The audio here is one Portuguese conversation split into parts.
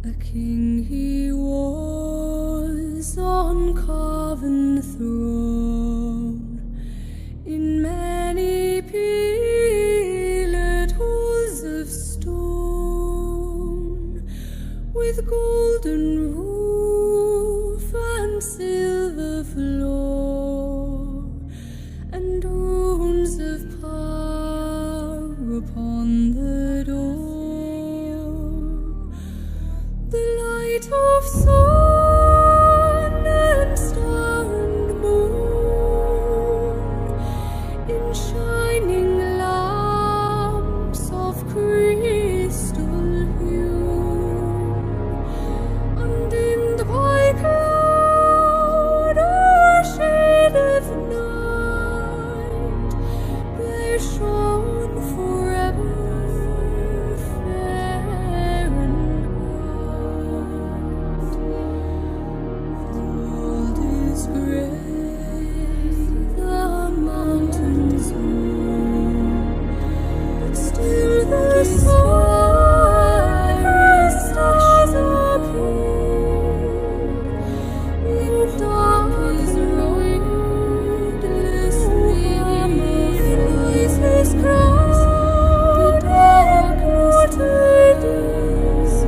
A king he was on carven throne, in many pillared halls of stone, with golden roof and silver floor, and runes of power upon the door. The light of sun and star and moon, in shining lamps of crystal hue, undimmed by cloud or shade of night, they shone forever fair and bright. The world is gray, the mountains low, but still the sun stars appear. In darkest roadless voices crowd, dark noted east,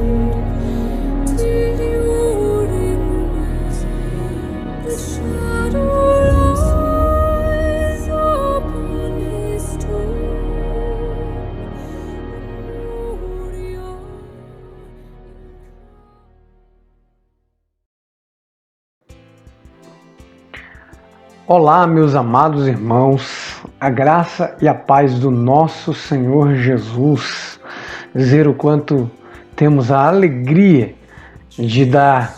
till during the shadow lies upon his tomb. Olá, meus amados irmãos, a graça e a paz do nosso Senhor Jesus. Dizer o quanto temos a alegria de dar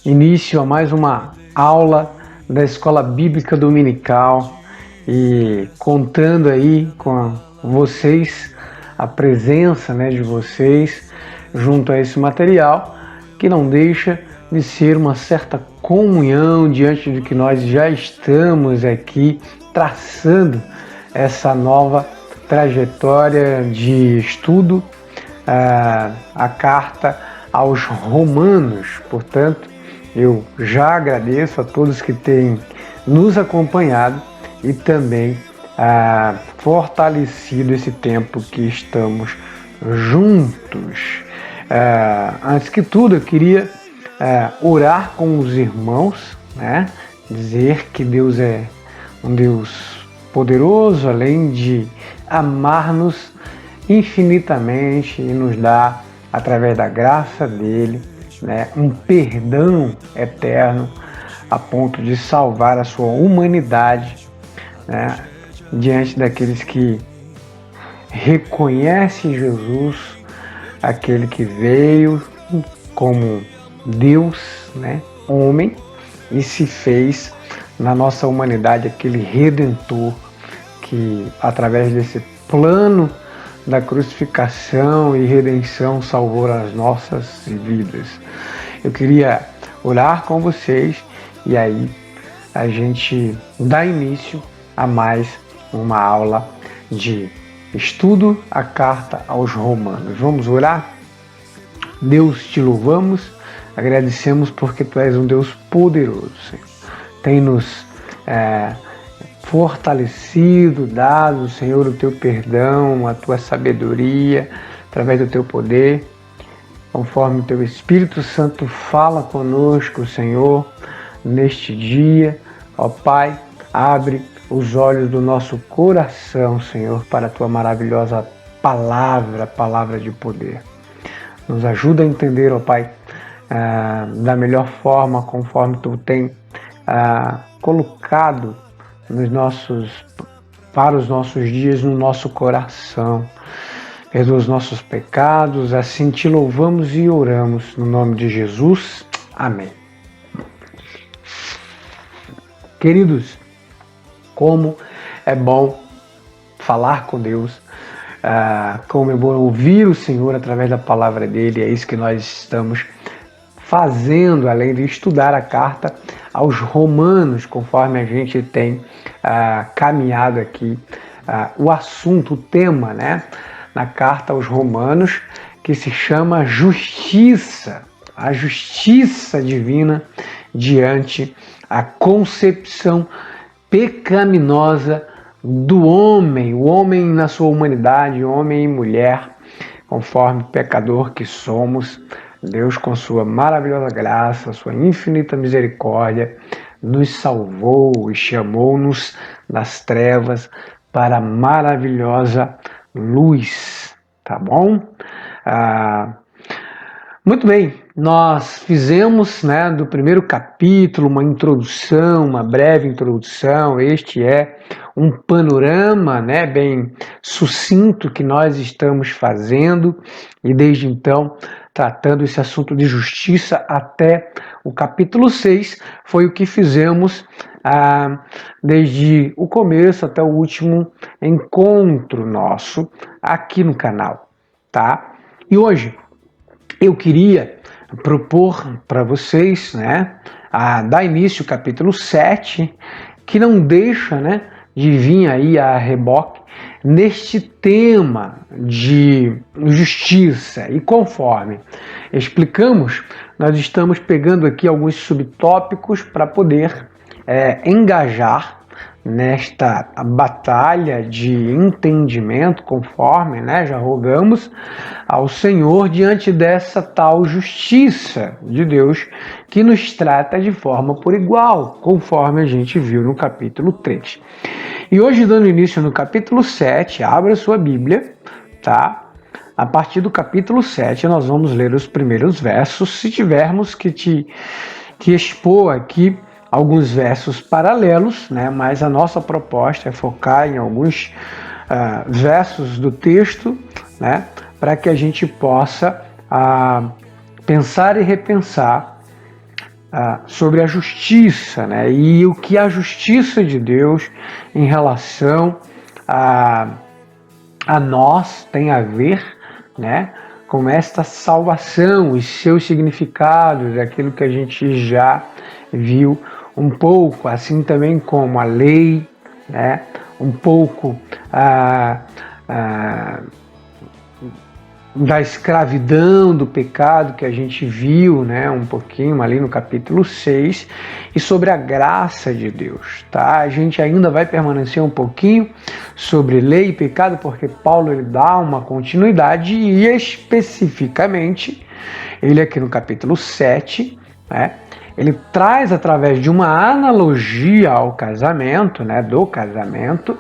início a mais uma aula da Escola Bíblica Dominical e contando aí com vocês, a presença de vocês junto a esse material que não deixa de ser uma certa comunhão diante de que nós já estamos aqui traçando essa nova trajetória de estudo, a carta aos Romanos. Portanto, eu já agradeço a todos que têm nos acompanhado e também fortalecido esse tempo que estamos juntos. Antes que tudo, eu queria orar com os irmãos, dizer que Deus é um Deus poderoso, além de amar-nos infinitamente e nos dar, através da graça dele, um perdão eterno a ponto de salvar a sua humanidade, diante daqueles que reconhecem Jesus, aquele que veio como Deus, homem, e se fez na nossa humanidade aquele Redentor que, através desse plano da crucificação e redenção, salvou as nossas vidas. Eu queria orar com vocês e aí a gente dá início a mais uma aula de estudo a carta aos Romanos. Vamos orar? Deus, te louvamos, agradecemos porque Tu és um Deus poderoso, Senhor. Tem-nos fortalecido, dado, Senhor, o Teu perdão, a Tua sabedoria, através do Teu poder, conforme o Teu Espírito Santo fala conosco, Senhor, neste dia. Ó Pai, abre os olhos do nosso coração, Senhor, para a Tua maravilhosa palavra de poder. Nos ajuda a entender, ó Pai, da melhor forma, conforme Tu tem colocado para os nossos dias no nosso coração. Perdoa os nossos pecados, assim Te louvamos e oramos, no nome de Jesus. Amém. Queridos, como é bom falar com Deus, como é bom ouvir o Senhor através da palavra dele. É isso que nós estamos fazendo, além de estudar a carta aos Romanos, conforme a gente tem caminhado aqui o assunto, o tema, na carta aos Romanos, que se chama justiça. a justiça divina diante a concepção pecaminosa do homem, o homem na sua humanidade, homem e mulher, conforme pecador que somos. Deus, com sua maravilhosa graça, sua infinita misericórdia, nos salvou e chamou-nos das trevas para a maravilhosa luz, tá bom? Muito bem, nós fizemos, né, do primeiro capítulo uma introdução, uma breve introdução. Este é um panorama, né, bem sucinto que nós estamos fazendo, e desde então tratando esse assunto de justiça até o capítulo 6, foi o que fizemos desde o começo até o último encontro nosso aqui no canal, tá? E hoje eu queria propor para vocês, né, dar início ao capítulo 7, que não deixa, né, de vir aí a reboque neste tema de justiça. E conforme explicamos, nós estamos pegando aqui alguns subtópicos para poder engajar nesta batalha de entendimento, conforme, né, já rogamos ao Senhor diante dessa tal justiça de Deus que nos trata de forma por igual, conforme a gente viu no capítulo 3. E hoje, dando início no capítulo 7, abra sua Bíblia, tá? A partir do capítulo 7, nós vamos ler os primeiros versos. Se tivermos que expor aqui alguns versos paralelos, né? Mas a nossa proposta é focar em alguns versos do texto, né? Para que a gente possa pensar e repensar sobre a justiça, né? E o que a justiça de Deus em relação a nós tem a ver, né, com esta salvação e seus significados, aquilo que a gente já viu um pouco, assim também como a lei, né, um pouco da escravidão, do pecado que a gente viu, né, um pouquinho ali no capítulo 6, e sobre a graça de Deus, tá? A gente ainda vai permanecer um pouquinho sobre lei e pecado, porque Paulo ele dá uma continuidade e especificamente, ele aqui no capítulo 7, né, ele traz através de uma analogia ao casamento, né, do casamento,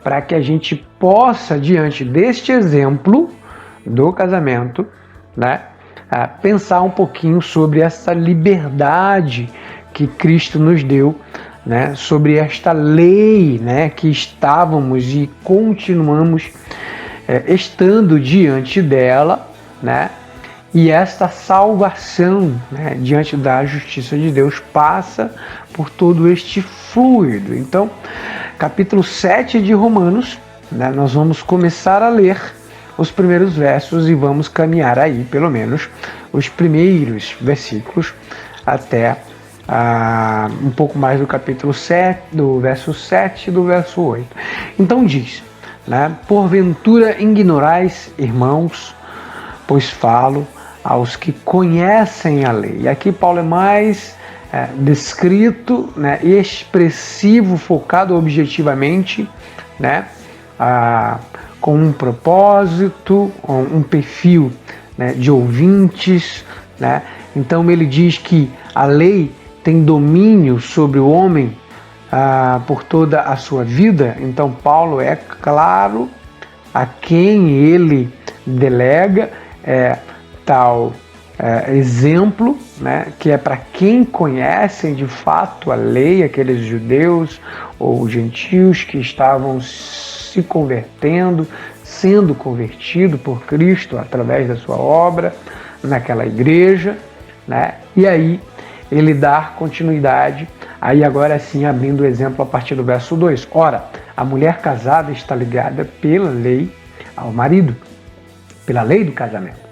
para que a gente possa, diante deste exemplo do casamento, né, pensar um pouquinho sobre essa liberdade que Cristo nos deu, né, sobre esta lei, né, que estávamos e continuamos estando diante dela, né, e esta salvação, né, diante da justiça de Deus passa por todo este fluido. Então, capítulo 7 de Romanos, né, nós vamos começar a ler os primeiros versos e vamos caminhar aí, pelo menos, os primeiros versículos até um pouco mais do capítulo 7, do verso 7 e do verso 8. Então diz, né, porventura ignorais, irmãos, pois falo aos que conhecem a lei. E aqui Paulo é mais descrito, né, e expressivo, focado objetivamente, né, com um propósito, um perfil, né, de ouvintes, né? Então ele diz que a lei tem domínio sobre o homem por toda a sua vida. Então Paulo é claro a quem ele delega tal exemplo, né, que é para quem conhecem de fato a lei, aqueles judeus ou gentios que estavam se convertendo, sendo convertido por Cristo através da sua obra naquela igreja, né? E aí ele dá continuidade, aí agora sim abrindo o exemplo a partir do verso 2. Ora, a mulher casada está ligada pela lei ao marido, pela lei do casamento,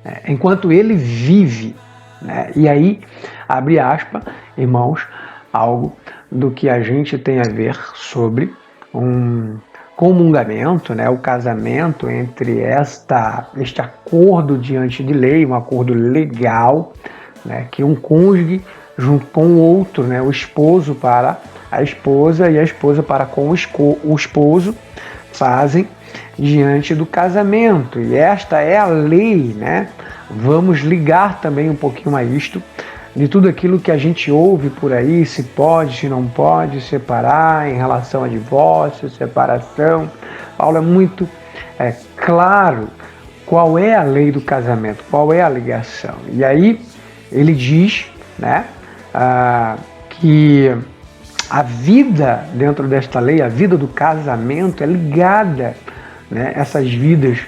né, enquanto ele vive, né? E aí, abre aspas, irmãos, algo do que a gente tem a ver sobre um comungamento, né, o casamento entre este acordo diante de lei, um acordo legal, né, que um cônjuge junto com o outro, né, o esposo para a esposa e a esposa para com o esposo, fazem diante do casamento. E esta é a lei, né? Vamos ligar também um pouquinho a isto, de tudo aquilo que a gente ouve por aí, se pode, se não pode separar em relação a divórcio, separação. Paulo é muito claro qual é a lei do casamento, qual é a ligação. E aí ele diz, né, que a vida dentro desta lei, a vida do casamento é ligada, né, essas vidas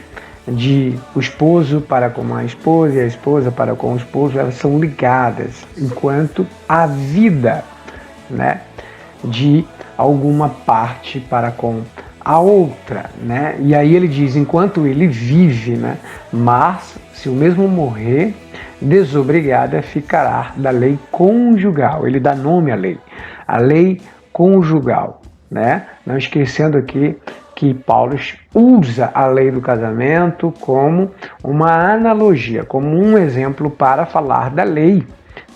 de o esposo para com a esposa e a esposa para com o esposo, elas são ligadas, enquanto a vida, né, de alguma parte para com a outra, né? E aí ele diz, enquanto ele vive, né, mas se o mesmo morrer, desobrigada ficará da lei conjugal. Ele dá nome à lei, a lei conjugal, né? Não esquecendo aqui que Paulo usa a lei do casamento como uma analogia, como um exemplo para falar da lei,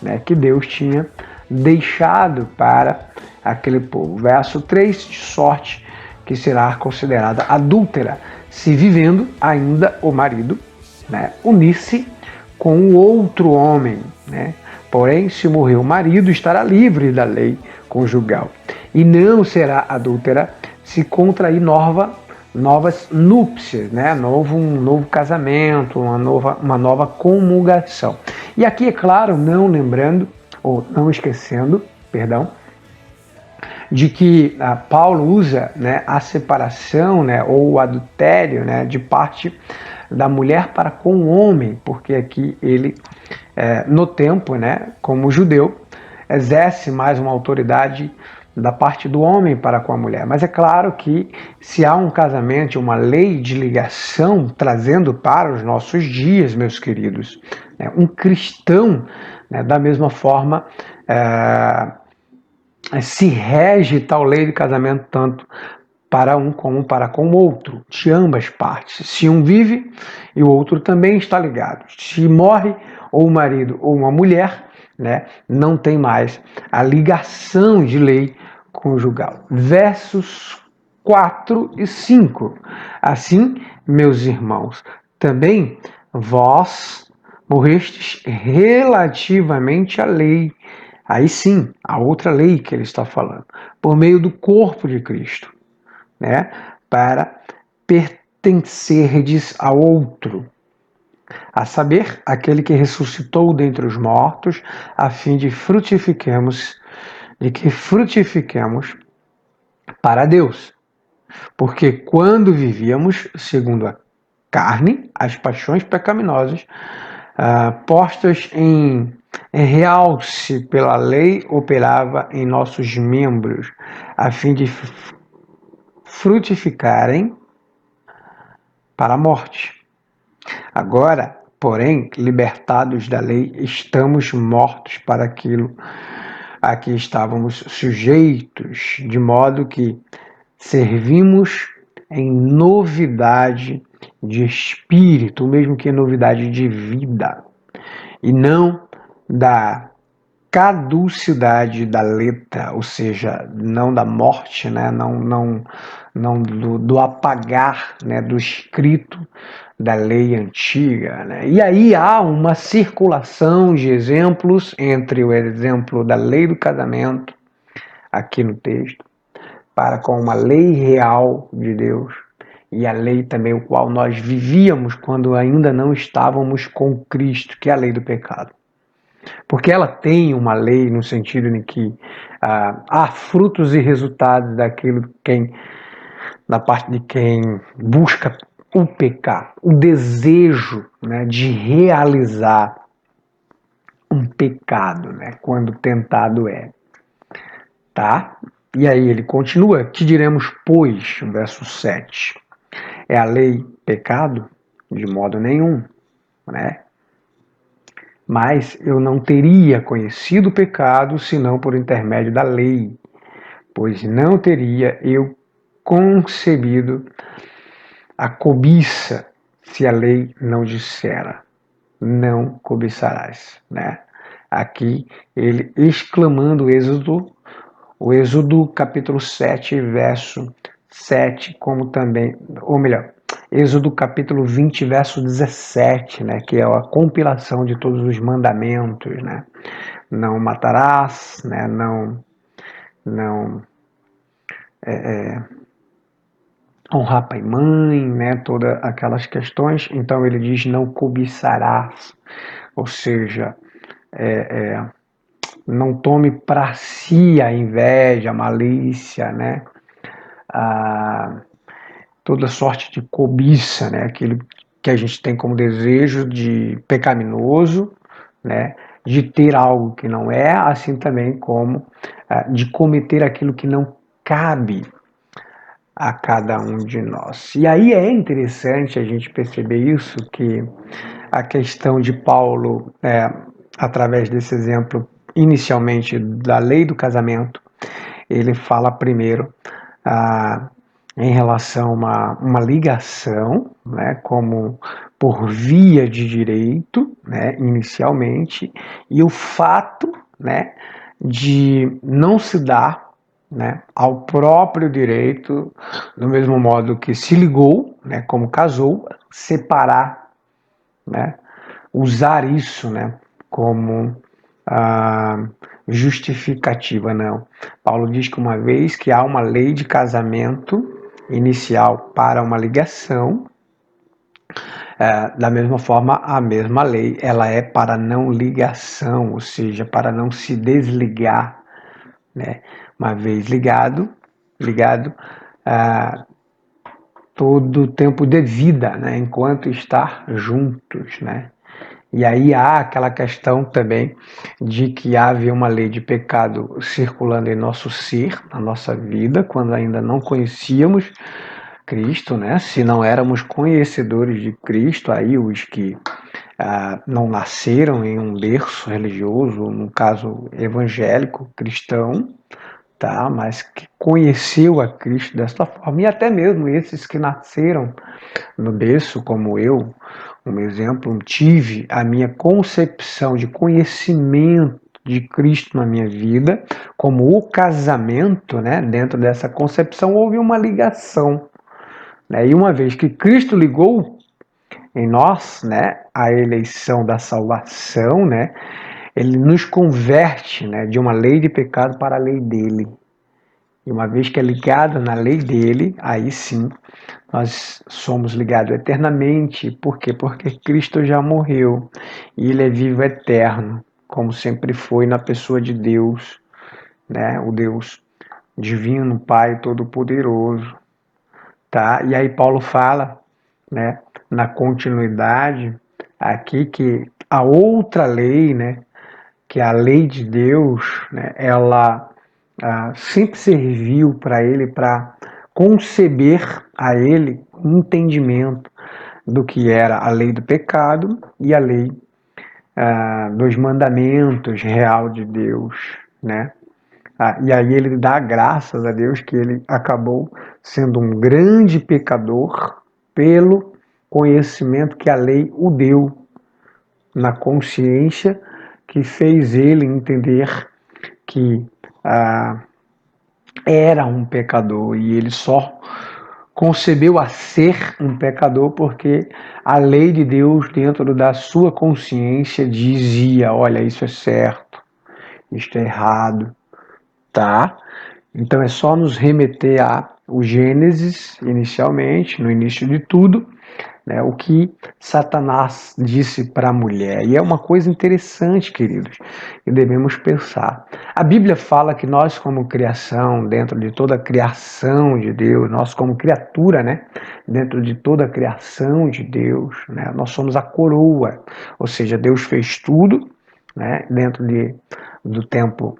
né, que Deus tinha deixado para aquele povo. Verso 3, de sorte que será considerada adúltera, se vivendo ainda o marido, né, unir-se com o outro homem, né? Porém, se morrer o marido, estará livre da lei conjugal e não será adúltera se contrair novas núpcias, né? Um novo casamento, uma nova comungação. E aqui, é claro, não esquecendo, de que Paulo usa, né, a separação, né, ou o adultério, né, de parte da mulher para com o homem, porque aqui ele, no tempo, né, como judeu, exerce mais uma autoridade da parte do homem para com a mulher. Mas é claro que se há um casamento, uma lei de ligação trazendo para os nossos dias, meus queridos, né, um cristão, né, da mesma forma, se rege tal lei de casamento tanto para um como para com o outro, de ambas partes. Se um vive e o outro também está ligado. Se morre ou o marido ou uma mulher, né, não tem mais a ligação de lei conjugal. Versos 4 e 5. Assim, meus irmãos, também vós morrestes relativamente à lei. Aí sim, a outra lei que ele está falando, por meio do corpo de Cristo, né, para pertencerdes ao outro, a saber, aquele que ressuscitou dentre os mortos, a fim de que frutifiquemos para Deus. Porque quando vivíamos segundo a carne, as paixões pecaminosas, postas em realce pela lei, operava em nossos membros, a fim de frutificarem para a morte. Agora, porém, libertados da lei, estamos mortos para aquilo a que estávamos sujeitos, de modo que servimos em novidade de espírito, mesmo que novidade de vida, e não da caducidade da letra, ou seja, não da morte, né? não do apagar, né, do escrito da lei antiga, né? E aí há uma circulação de exemplos entre o exemplo da lei do casamento, aqui no texto, para com uma lei real de Deus, e a lei também o qual nós vivíamos quando ainda não estávamos com Cristo, que é a lei do pecado. Porque ela tem uma lei no sentido em que há frutos e resultados daquilo da parte de quem busca o pecar, o desejo, né, de realizar um pecado, né, quando tentado é. Tá? E aí ele continua, que diremos, pois, verso 7, é a lei pecado? De modo nenhum, né? Mas eu não teria conhecido o pecado senão por intermédio da lei, pois não teria eu concebido a cobiça se a lei não dissera, não cobiçarás, né? Aqui ele exclamando o Êxodo capítulo 7, verso 7, como também, ou melhor, Êxodo capítulo 20, verso 17, né, que é a compilação de todos os mandamentos, né? Não matarás, né, não honrar pai e mãe, né, todas aquelas questões. Então ele diz não cobiçarás, ou seja, não tome para si a inveja, a malícia, né, a, toda sorte de cobiça, né, aquilo que a gente tem como desejo de pecaminoso, né, de ter algo que não é, assim também como de cometer aquilo que não cabe a cada um de nós. E aí é interessante a gente perceber isso, que a questão de Paulo, através desse exemplo, inicialmente da lei do casamento, ele fala primeiro ah, em relação a uma ligação, né, como por via de direito, né, inicialmente, e o fato, né, de não se dar, né, ao próprio direito, do mesmo modo que se ligou, né, como casou, separar, né, usar isso, né, como justificativa, não. Paulo diz que uma vez que há uma lei de casamento inicial para uma ligação, da mesma forma, a mesma lei ela é para não ligação, ou seja, para não se desligar, né? Uma vez ligado, todo o tempo de vida, né? Enquanto estar juntos, né? E aí há aquela questão também de que havia uma lei de pecado circulando em nosso ser, na nossa vida, quando ainda não conhecíamos Cristo, né? Se não éramos conhecedores de Cristo, aí os que não nasceram em um berço religioso, no caso evangélico, cristão, tá? Mas que conheceu a Cristo desta forma, e até mesmo esses que nasceram no berço, como eu, um exemplo, tive a minha concepção de conhecimento de Cristo na minha vida, como o casamento, né? Dentro dessa concepção houve uma ligação, né? E uma vez que Cristo ligou em nós, né, a eleição da salvação, né, ele nos converte, né, de uma lei de pecado para a lei dele. E uma vez que é ligado na lei dele, aí sim nós somos ligados eternamente. Por quê? Porque Cristo já morreu e ele é vivo eterno, como sempre foi na pessoa de Deus, né? O Deus divino, Pai Todo-Poderoso, tá? E aí Paulo fala, né, na continuidade aqui que a outra lei, né, que é a lei de Deus, né, ela sempre serviu para ele para conceber a ele um entendimento do que era a lei do pecado e a lei dos mandamentos real de Deus, né? E aí ele dá graças a Deus que ele acabou sendo um grande pecador pelo conhecimento que a lei o deu na consciência, que fez ele entender que era um pecador e ele só concebeu a ser um pecador porque a lei de Deus dentro da sua consciência dizia, olha, isso é certo, isto é errado, tá? Então é só nos remeter a o Gênesis inicialmente, no início de tudo, né, o que Satanás disse para a mulher. E é uma coisa interessante, queridos, que devemos pensar. A Bíblia fala que nós, como criação, dentro de toda a criação de Deus, nós, como criatura, né, dentro de toda a criação de Deus, né, nós somos a coroa. Ou seja, Deus fez tudo, né, dentro do tempo.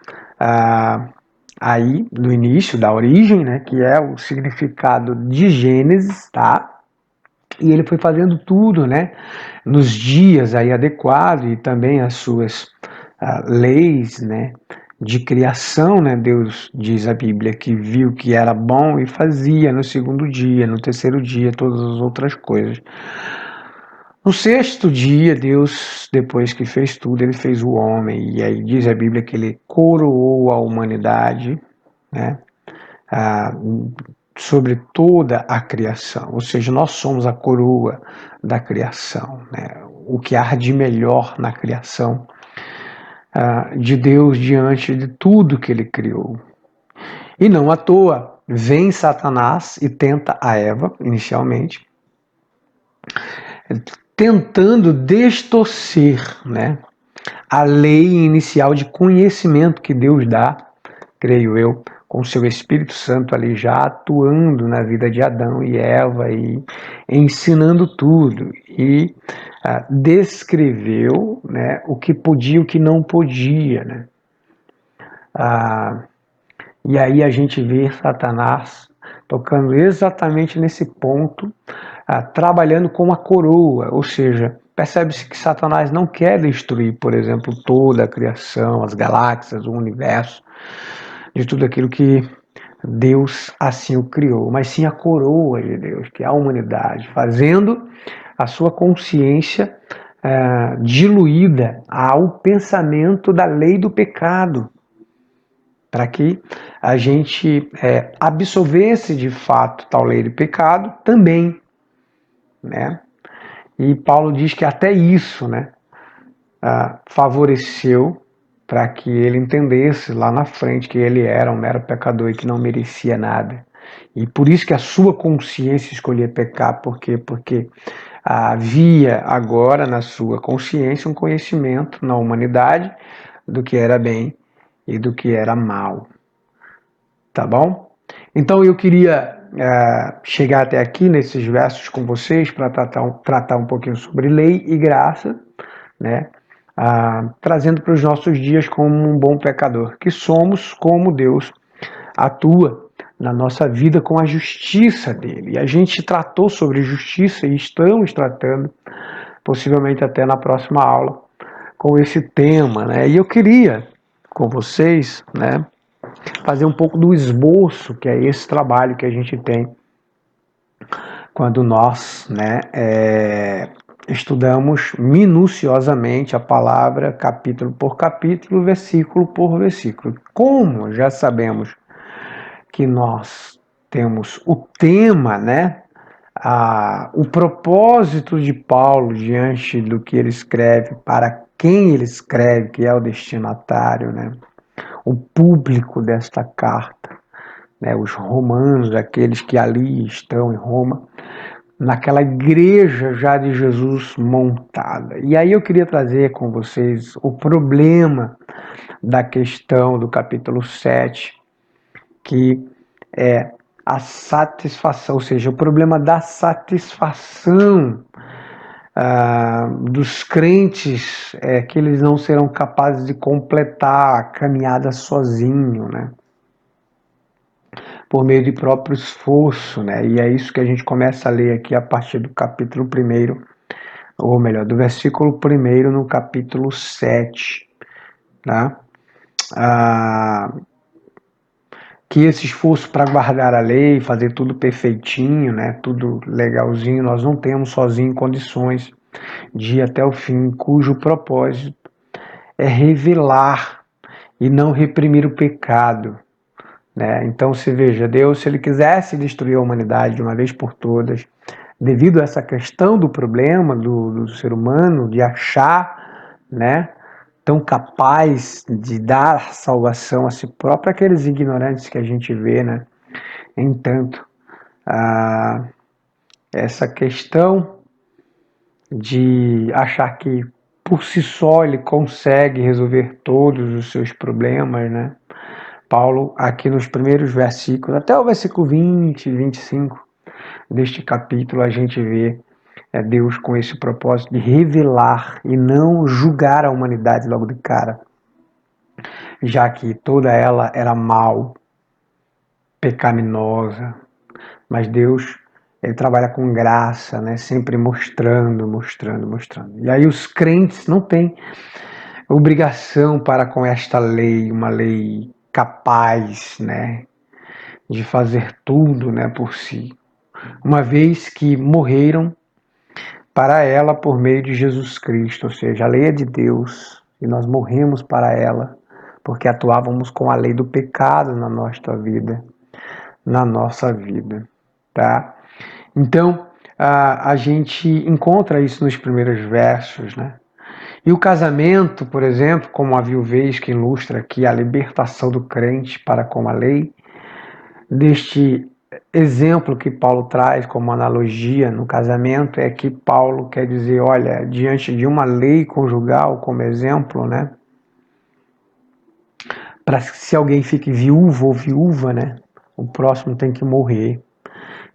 Aí, no início, da origem, né, que é o significado de Gênesis, tá? E ele foi fazendo tudo, né, nos dias aí adequados e também as suas leis, né, de criação, né, Deus diz a Bíblia que viu que era bom e fazia no segundo dia, no terceiro dia, todas as outras coisas. No sexto dia, Deus, depois que fez tudo, ele fez o homem, e aí diz a Bíblia que ele coroou a humanidade, né, ah, sobre toda a criação, ou seja, nós somos a coroa da criação, né, o que há de melhor na criação de Deus diante de tudo que ele criou. E não à toa, vem Satanás e tenta a Eva, inicialmente, tentando distorcer, né, a lei inicial de conhecimento que Deus dá, creio eu, com seu Espírito Santo ali já atuando na vida de Adão e Eva e ensinando tudo. E descreveu, né, o que podia e o que não podia. Né? E aí a gente vê Satanás tocando exatamente nesse ponto, trabalhando com a coroa, ou seja, percebe-se que Satanás não quer destruir, por exemplo, toda a criação, as galáxias, o universo, de tudo aquilo que Deus assim o criou, mas sim a coroa de Deus, que é a humanidade, fazendo a sua consciência diluída ao pensamento da lei do pecado, para que a gente absolvesse de fato tal lei do pecado também, né? E Paulo diz que até isso, né, favoreceu para que ele entendesse lá na frente que ele era um mero pecador e que não merecia nada. E por isso que a sua consciência escolhia pecar, por quê? Porque havia agora na sua consciência um conhecimento na humanidade do que era bem e do que era mal. Tá bom? Então eu queria chegar até aqui nesses versos com vocês para tratar um pouquinho sobre lei e graça, né? Trazendo para os nossos dias como um bom pecador, que somos como Deus atua na nossa vida com a justiça dele. E a gente tratou sobre justiça e estamos tratando, possivelmente até na próxima aula, com esse tema, né? E eu queria, com vocês, né, fazer um pouco do esboço, que é esse trabalho que a gente tem quando nós, né, estudamos minuciosamente a palavra, capítulo por capítulo, versículo por versículo. Como já sabemos que nós temos o tema, né, o propósito de Paulo diante do que ele escreve, para quem ele escreve, que é o destinatário, né, o público desta carta, né, os romanos, aqueles que ali estão em Roma, naquela igreja já de Jesus montada. E aí eu queria trazer com vocês o problema da questão do capítulo 7, que é a satisfação, ou seja, o problema da satisfação dos crentes, que eles não serão capazes de completar a caminhada sozinho, né? Por meio de próprio esforço, né? E é isso que a gente começa a ler aqui a partir do capítulo 1, ou melhor, do versículo 1 no capítulo 7, tá? Que esse esforço para guardar a lei, fazer tudo perfeitinho, né? Tudo legalzinho, nós não temos sozinho condições de ir até o fim, cujo propósito é revelar e não reprimir o pecado. Né? Então, se veja, Deus, se ele quisesse destruir a humanidade de uma vez por todas, devido a essa questão do problema do ser humano, de achar, né, tão capaz de dar salvação a si próprio, aqueles ignorantes que a gente vê, né? Entanto, essa questão de achar que por si só ele consegue resolver todos os seus problemas, né? Paulo, aqui nos primeiros versículos, até o versículo 20, 25 deste capítulo, a gente vê Deus com esse propósito de revelar e não julgar a humanidade logo de cara, já que toda ela era mal, pecaminosa, mas Deus, ele trabalha com graça, né? Sempre mostrando. E aí os crentes não têm obrigação para com esta lei, uma lei capaz, né, de fazer tudo, né, por si. Uma vez que morreram para ela por meio de Jesus Cristo, ou seja, a lei é de Deus e nós morremos para ela, porque atuávamos com a lei do pecado na nossa vida, tá? Então, a gente encontra isso nos primeiros versos, né? E o casamento, por exemplo, como a viuvez que ilustra aqui a libertação do crente para com a lei, deste exemplo que Paulo traz como analogia no casamento, é que Paulo quer dizer, olha, diante de uma lei conjugal como exemplo, né? Para que se alguém fique viúvo ou viúva, né? O próximo tem que morrer.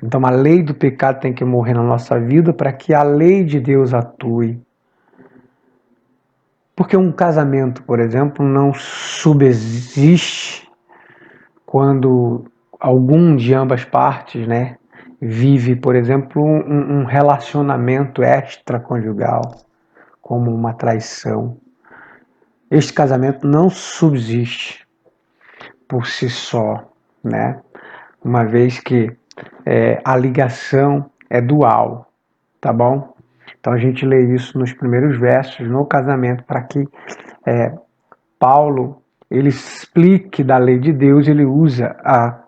Então a lei do pecado tem que morrer na nossa vida para que a lei de Deus atue. Porque um casamento, por exemplo, não subsiste quando algum de ambas partes, né, vive, por exemplo, um relacionamento extraconjugal, como uma traição. Este casamento não subsiste por si só, né? Uma vez que a ligação é dual, tá bom? Então a gente lê isso nos primeiros versos no casamento para que Paulo ele explique da lei de Deus, ele usa a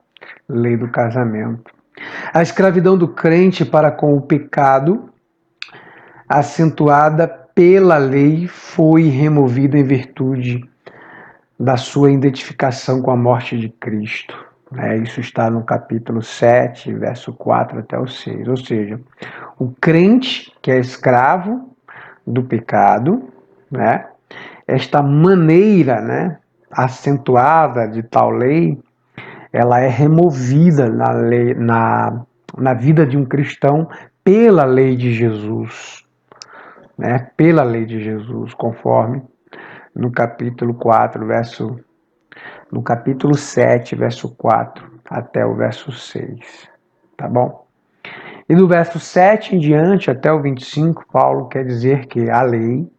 lei do casamento. A escravidão do crente para com o pecado, acentuada pela lei, foi removida em virtude da sua identificação com a morte de Cristo. Isso está no capítulo 7, verso 4 até o 6. Ou seja, o crente que é escravo do pecado, né, esta maneira, né, acentuada de tal lei, ela é removida na vida de um cristão pela lei de Jesus, né? Pela lei de Jesus, conforme no capítulo 4, no capítulo 7, verso 4 até o verso 6, tá bom? E do verso 7 em diante até o 25, Paulo quer dizer que a lei,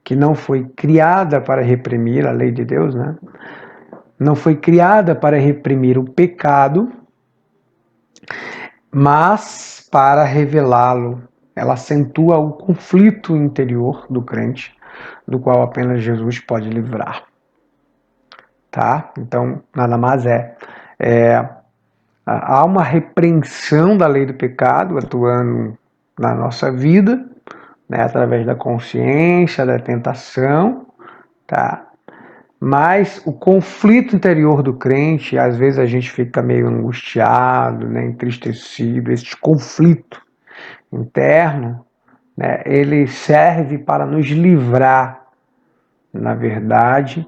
que não foi criada para reprimir, a lei de Deus, né? Não foi criada para reprimir o pecado, mas para revelá-lo. Ela acentua o conflito interior do crente, do qual apenas Jesus pode livrar. Tá? Então, nada mais há uma repreensão da lei do pecado atuando na nossa vida, né, através da consciência, da tentação, tá? Mas o conflito interior do crente, às vezes a gente fica meio angustiado, né, entristecido. Esse conflito interno, né, ele serve para nos livrar, na verdade,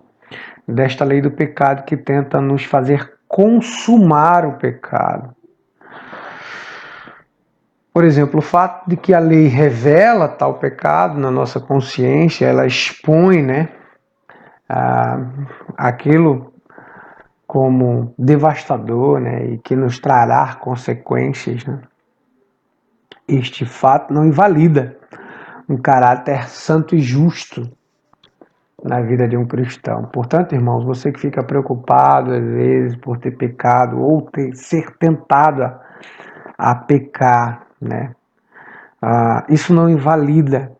desta lei do pecado que tenta nos fazer consumar o pecado. Por exemplo, o fato de que a lei revela tal pecado na nossa consciência, ela expõe, né, aquilo como devastador, né, e que nos trará consequências, né? Este fato não invalida um caráter santo e justo na vida de um cristão. Portanto, irmãos, você que fica preocupado às vezes por ter pecado ou ser tentado a pecar, né? Isso não invalida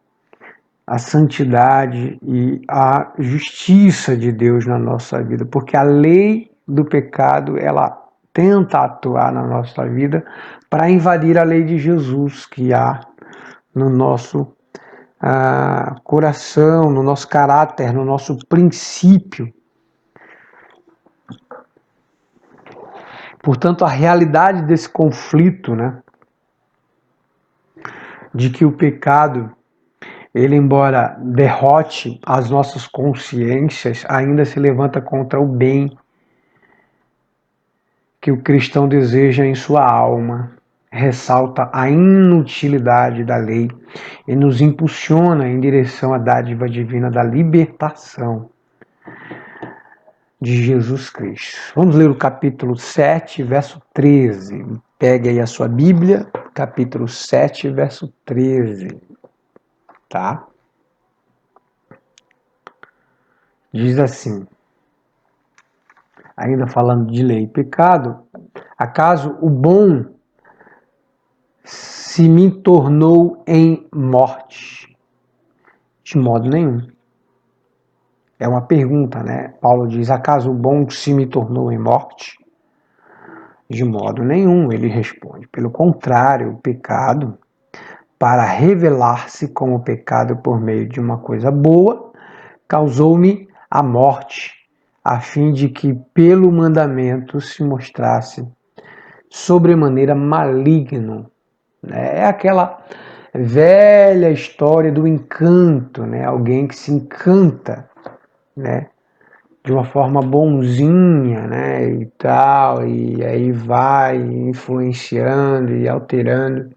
a santidade e a justiça de Deus na nossa vida, porque a lei do pecado, ela tenta atuar na nossa vida para invadir a lei de Jesus que há no nosso coração, no nosso caráter, no nosso princípio. Portanto, a realidade desse conflito, né, de que o pecado, ele, embora derrote as nossas consciências, ainda se levanta contra o bem que o cristão deseja em sua alma, ressalta a inutilidade da lei e nos impulsiona em direção à dádiva divina da libertação de Jesus Cristo. Vamos ler o capítulo 7, verso 13. Pegue aí a sua Bíblia, capítulo 7, verso 13. Tá? Diz assim, ainda falando de lei e pecado, acaso o bom se me tornou em morte? De modo nenhum. É uma pergunta, né? Paulo diz, acaso o bom se me tornou em morte? De modo nenhum, ele responde. Pelo contrário, o pecado, para revelar-se como pecado por meio de uma coisa boa, causou-me a morte, a fim de que pelo mandamento se mostrasse sobremaneira maligno. É aquela velha história do encanto, né? Alguém que se encanta, né? De uma forma bonzinha, né? E tal, e aí vai influenciando e alterando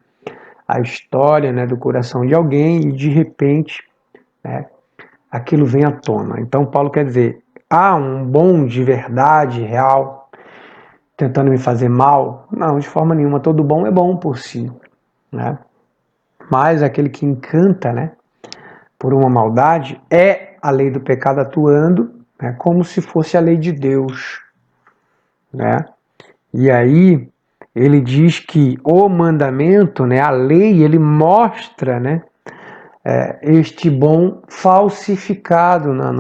a história, né? Do coração de alguém e de repente, né? Aquilo vem à tona. Então Paulo quer dizer, há um bom de verdade real tentando me fazer mal? Não, de forma nenhuma. Todo bom é bom por si, né? Mas aquele que encanta, né, por uma maldade, é a lei do pecado atuando, né, como se fosse a lei de Deus, né? E aí ele diz que o mandamento, né, a lei, ele mostra, né, este bom falsificado na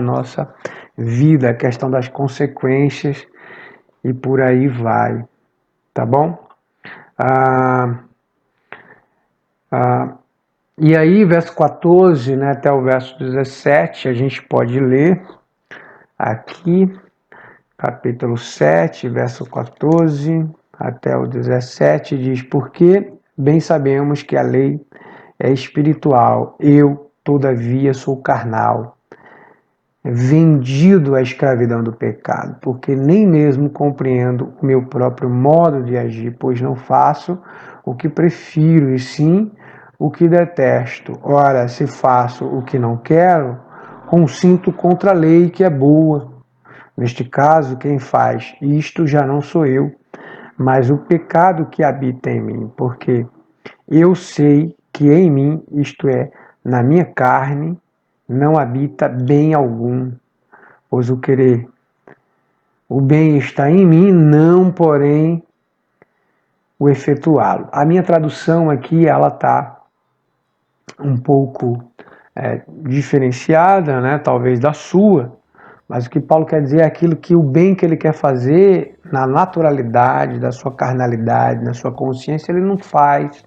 nossa vida, a questão das consequências e por aí vai, tá bom? E aí, verso 14, né, até o verso 17, a gente pode ler aqui, capítulo 7, verso 14 até o 17, diz, porque bem sabemos que a lei é espiritual, eu, todavia, sou carnal, vendido à escravidão do pecado, porque nem mesmo compreendo o meu próprio modo de agir, pois não faço o que prefiro, e sim o que detesto. Ora, se faço o que não quero, consinto contra a lei que é boa. Neste caso, quem faz isto já não sou eu, mas o pecado que habita em mim, porque eu sei que em mim, isto é, na minha carne, não habita bem algum, pois o bem está em mim, não, porém, o efetuá-lo. A minha tradução aqui, ela está um pouco diferenciada, né, talvez da sua, mas o que Paulo quer dizer é aquilo que o bem que ele quer fazer na naturalidade, da sua carnalidade, na sua consciência, ele não faz,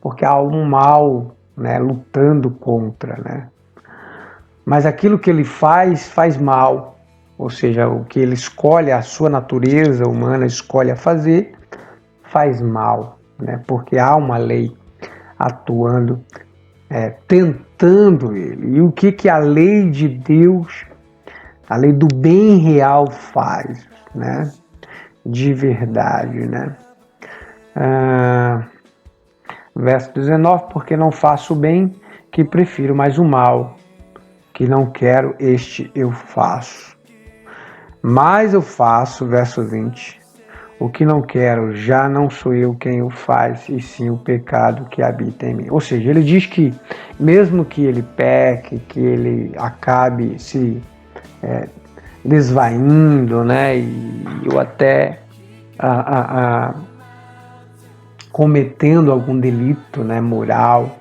porque há um mal, né, lutando contra, né? Mas aquilo que ele faz mal, ou seja, o que ele escolhe, a sua natureza humana escolhe a fazer, faz mal, né? Porque há uma lei atuando, tentando ele. E o que a lei de Deus, a lei do bem real faz, né? De verdade, né? Verso 19, porque não faço o bem que prefiro, mas o mal que não quero, este eu faço. Mas eu faço, verso 20, o que não quero, já não sou eu quem o faz, e sim o pecado que habita em mim. Ou seja, ele diz que mesmo que ele peque, que ele acabe se desvaindo, né, ou até cometendo algum delito, né, moral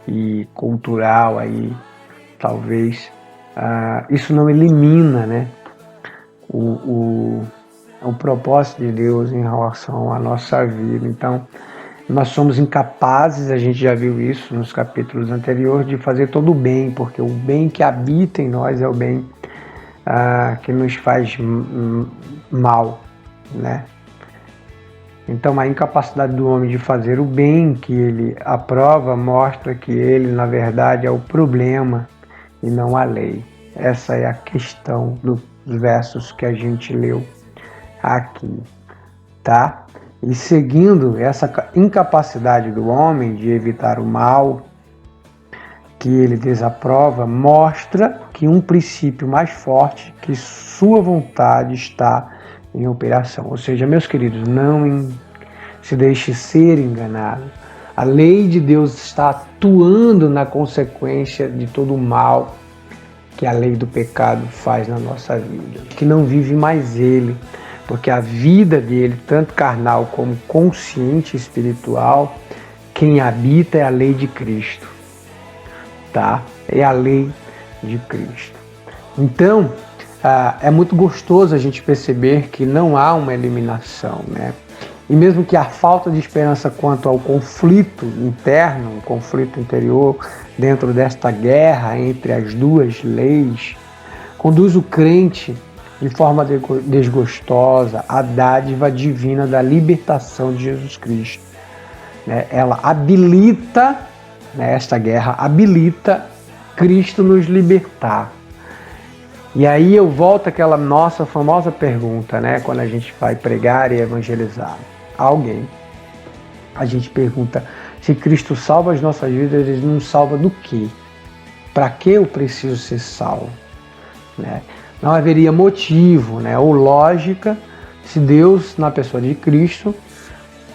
e cultural aí, talvez, isso não elimina, né, o propósito de Deus em relação à nossa vida. Então, nós somos incapazes, a gente já viu isso nos capítulos anteriores, de fazer todo o bem, porque o bem que habita em nós é o bem que nos faz mal, né? Então, a incapacidade do homem de fazer o bem que ele aprova mostra que ele, na verdade, é o problema e não a lei. Essa é a questão dos versos que a gente leu aqui, tá? E seguindo essa incapacidade do homem de evitar o mal que ele desaprova, mostra que um princípio mais forte, que sua vontade está em operação. Ou seja, meus queridos, não se deixe ser enganado. A lei de Deus está atuando na consequência de todo o mal que a lei do pecado faz na nossa vida, que não vive mais ele, porque a vida dele, tanto carnal como consciente e espiritual, quem habita é a lei de Cristo, tá? É a lei de Cristo. Então, é muito gostoso a gente perceber que não há uma eliminação, né? E mesmo que a falta de esperança quanto ao conflito interno, um conflito interior dentro desta guerra entre as duas leis, conduz o crente de forma desgostosa à dádiva divina da libertação de Jesus Cristo. Ela habilita, esta guerra habilita Cristo nos libertar. E aí eu volto àquela nossa famosa pergunta, quando a gente vai pregar e evangelizar alguém, a gente pergunta: se Cristo salva as nossas vidas, Ele nos salva do quê? Para que eu preciso ser salvo? Não haveria motivo, ou lógica, se Deus, na pessoa de Cristo,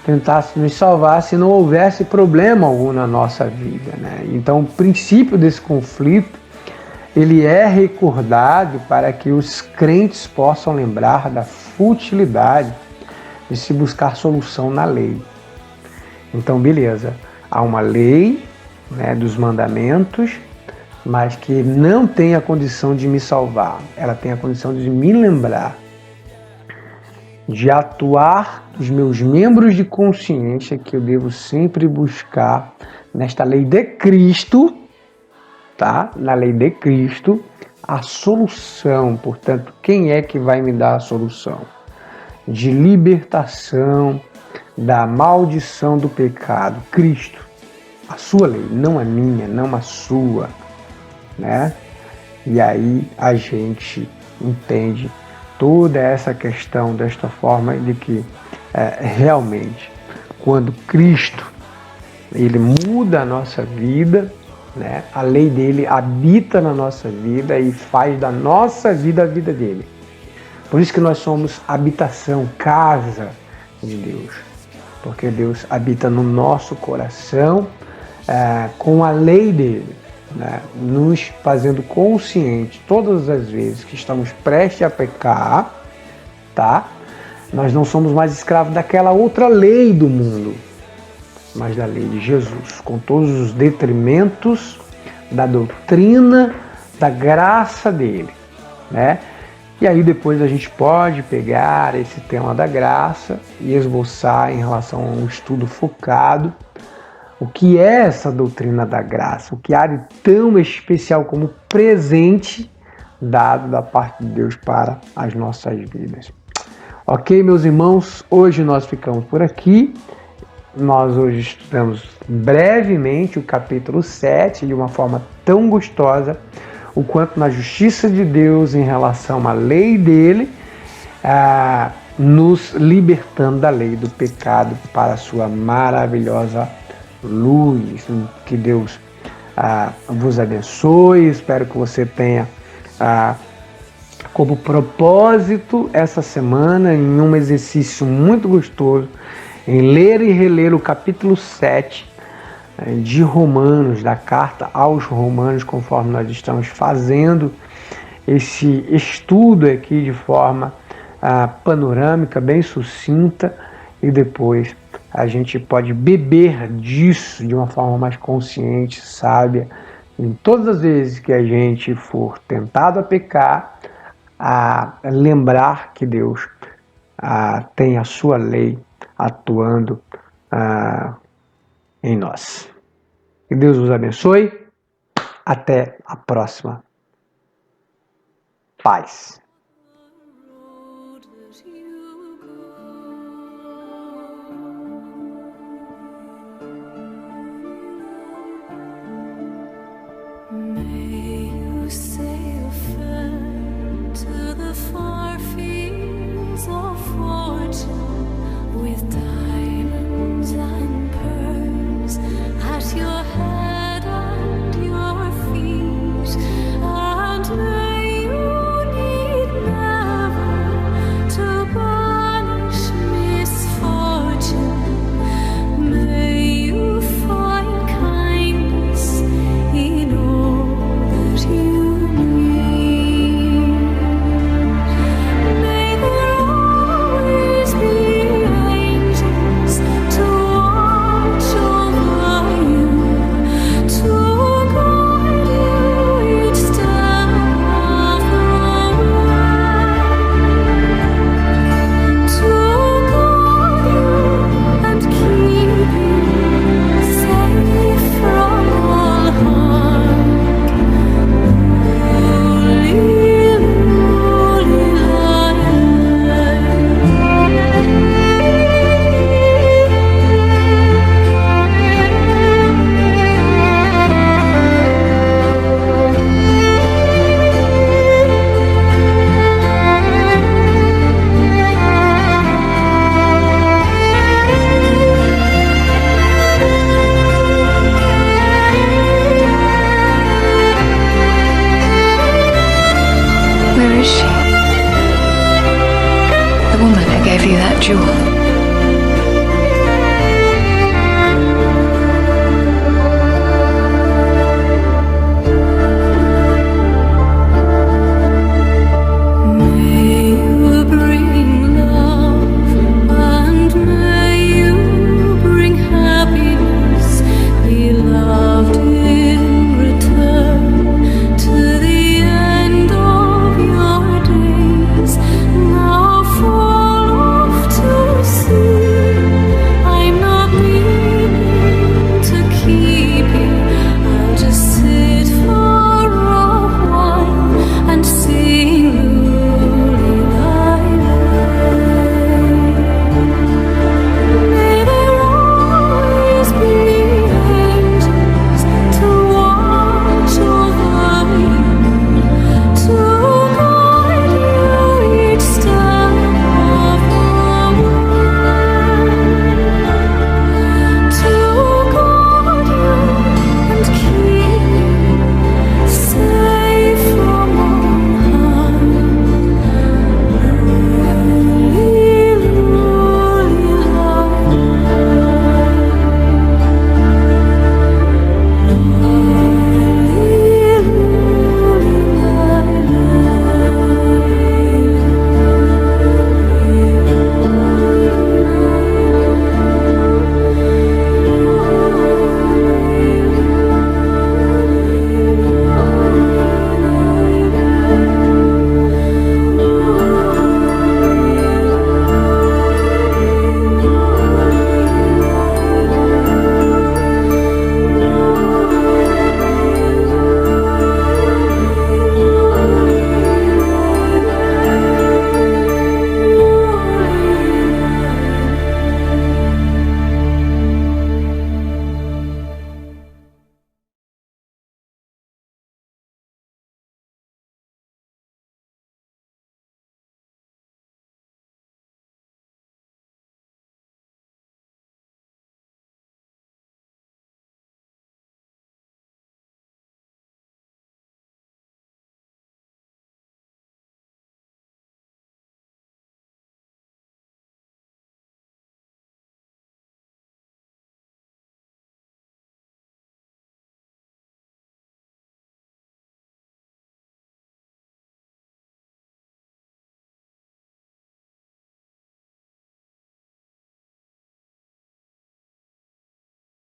tentasse nos salvar se não houvesse problema algum na nossa vida. Então, o princípio desse conflito, ele é recordado para que os crentes possam lembrar da futilidade de se buscar solução na lei. Então, beleza, há uma lei, dos mandamentos, mas que não tem a condição de me salvar. Ela tem a condição de me lembrar, de atuar os meus membros de consciência que eu devo sempre buscar nesta lei de Cristo, tá? Na lei de Cristo, a solução. Portanto, quem é que vai me dar a solução? De libertação da maldição do pecado. Cristo. A sua lei, não a minha, não a sua. E aí a gente entende toda essa questão desta forma de que realmente quando Cristo ele muda a nossa vida, a lei dele habita na nossa vida e faz da nossa vida a vida dele. Por isso que nós somos habitação, casa de Deus, porque Deus habita no nosso coração com a lei dele, nos fazendo conscientes todas as vezes que estamos prestes a pecar, tá? Nós não somos mais escravos daquela outra lei do mundo, mas da lei de Jesus, com todos os detrimentos da doutrina, da graça dele, E aí depois a gente pode pegar esse tema da graça e esboçar em relação a um estudo focado o que é essa doutrina da graça, o que há de tão especial como presente dado da parte de Deus para as nossas vidas. Ok, meus irmãos, hoje nós ficamos por aqui. Nós hoje estudamos brevemente o capítulo 7 de uma forma tão gostosa, o quanto na justiça de Deus em relação à lei dele, nos libertando da lei do pecado para a sua maravilhosa luz. Que Deus vos abençoe. Espero que você tenha como propósito essa semana, em um exercício muito gostoso, em ler e reler o capítulo 7 de Romanos, da carta aos Romanos, conforme nós estamos fazendo esse estudo aqui de forma panorâmica, bem sucinta, e depois a gente pode beber disso de uma forma mais consciente, sábia, em todas as vezes que a gente for tentado a pecar, a lembrar que Deus tem a sua lei atuando em nós. Que Deus os abençoe. Até a próxima. Paz. May you sail fair to the far fields of fortune with diamonds and pearls at your head and your feet, and may you need at you.